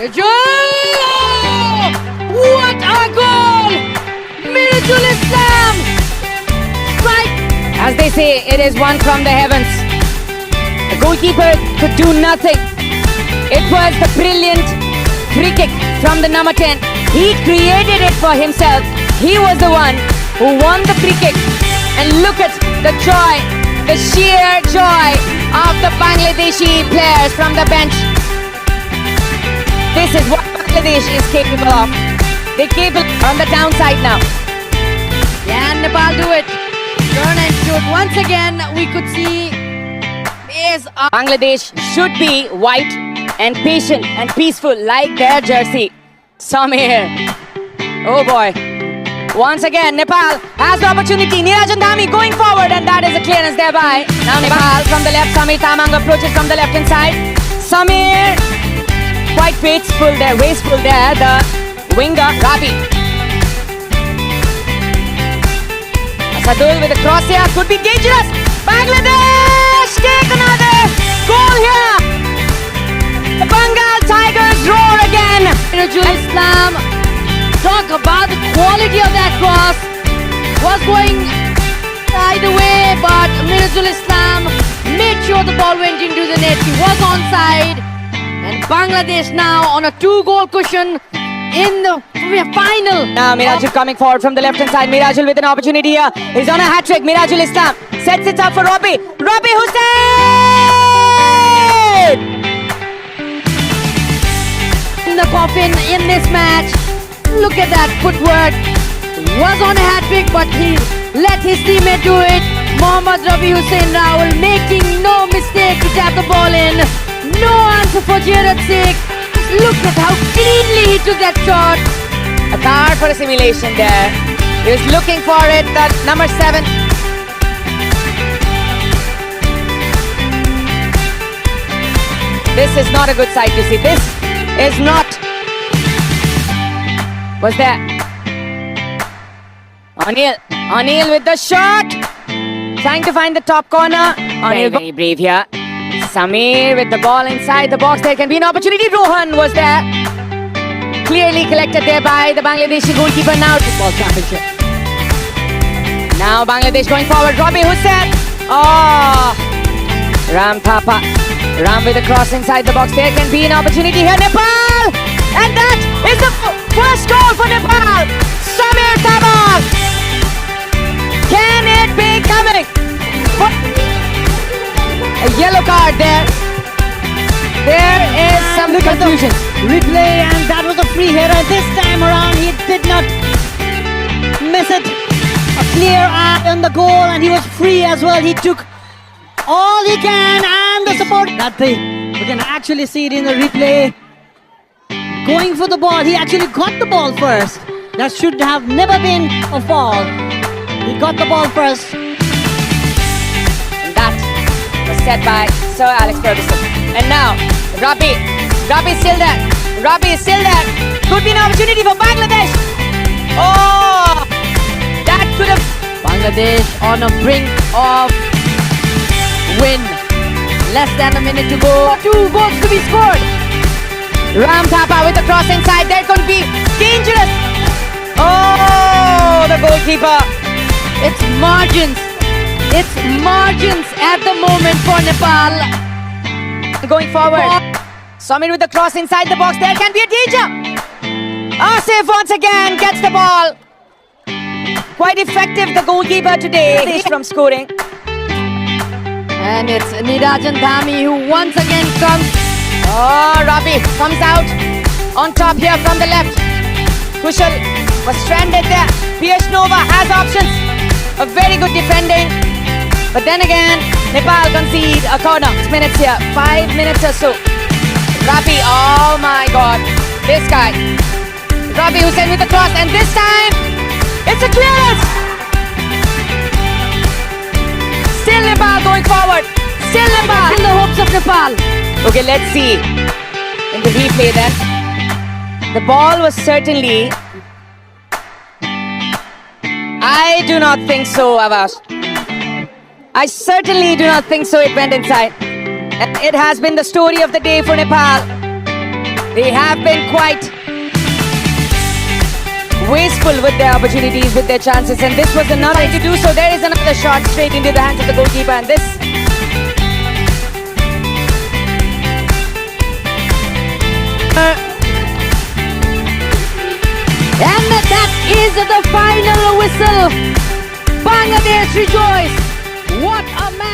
What a goal! Mirajul Islam! Strike! As they say, it is one from the heavens. The goalkeeper could do nothing. It was the brilliant free kick from the number 10. He created it for himself. He was the one who won the free kick. And look at the joy, the sheer joy of the Bangladeshi players from the bench. This is what Bangladesh is capable of. They're capable on the downside now. Can Nepal do it? Turn and shoot. Once again, we could see is Bangladesh should be white and patient and peaceful like their jersey. Samir. Oh boy. Once again, Nepal has the opportunity. Nirajan Dhami going forward, and that is a clearance thereby. Now Nepal from the left. Samir Tamang approaches from the left hand side. Samir quite wasteful there. The winger Rabi. Asadul with a cross here could be dangerous. Bangladesh take another goal here. The Bengal Tigers roar again. Mirajul Islam. Talk about the quality of that cross. Was going either way, but Mirajul Islam made sure the ball went into the net. He was onside. And Bangladesh now on a 2-goal cushion in the final. Now Mirajul coming forward from the left hand side. Mirajul with an opportunity here. He's on a hat-trick. Mirajul Islam sets it up for Rabi. Rabi Hussain! In the coffin in this match. Look at that footwork. Was on a hat-trick, but he let his teammate do it. Mohammad Rabi Hussain Rawal making no mistake to tap the ball in. No answer for Jared Sikh. Look at how cleanly he took that shot. A card for a simulation there. He was looking for it, that number 7. This is not a good sight to see. This is not. Was there? Anil with the shot. Trying to find the top corner. Anil very brave here. Samir with the ball inside the box. There can be an opportunity. Rohan was there. Clearly collected there by the Bangladeshi goalkeeper now. Football championship. Now Bangladesh going forward. Rabi Hussain. Oh. Ram Thapa. Ram with the cross inside the box. There can be an opportunity here. Nepal. And that is the first goal for Nepal. Samir Thapa. Can it be coming? A yellow card there. There is some confusion. Replay, and that was a free header. This time around he did not miss it. A clear eye on the goal, and he was free as well. He took all he can, and the support. That thing, we can actually see it in the replay. Going for the ball, he actually got the ball first. That should have never been a foul. He got the ball first. And that was set by Sir Alex Ferguson. And now, Rabi is still there. Rabi is still there. Could be an opportunity for Bangladesh. Oh, that could have. Bangladesh on a brink of win. Less than a minute to go. 2 goals to be scored. Ram Thapa with the cross inside. There could be dangerous. Oh, the goalkeeper. It's margins. It's margins at the moment for Nepal. Going forward. Samir with the cross inside the box. There can be a danger. Asif once again gets the ball. Quite effective, the goalkeeper today from scoring. And it's Nirajan Dhami who once again comes. Oh, Rabi comes out on top here from the left. Kushal was stranded there. Piyush Nova has options. A very good defending. But then again, Nepal concede a corner. 6 minutes here. 5 minutes or so. Rabi, oh my God. This guy. Rabi Hussain with the cross. And this time, it's a clearance. Still Nepal going forward. Still Nepal. Still the hopes of Nepal. Okay, let's see. In the replay then. The ball was certainly... I do not think so, Avash. I certainly do not think so. It went inside. And it has been the story of the day for Nepal. They have been quite wasteful with their opportunities, with their chances, and this was another way to do so. There is another shot straight into the hands of the goalkeeper, and this. And that is the final whistle. Bangladesh rejoice. What a match.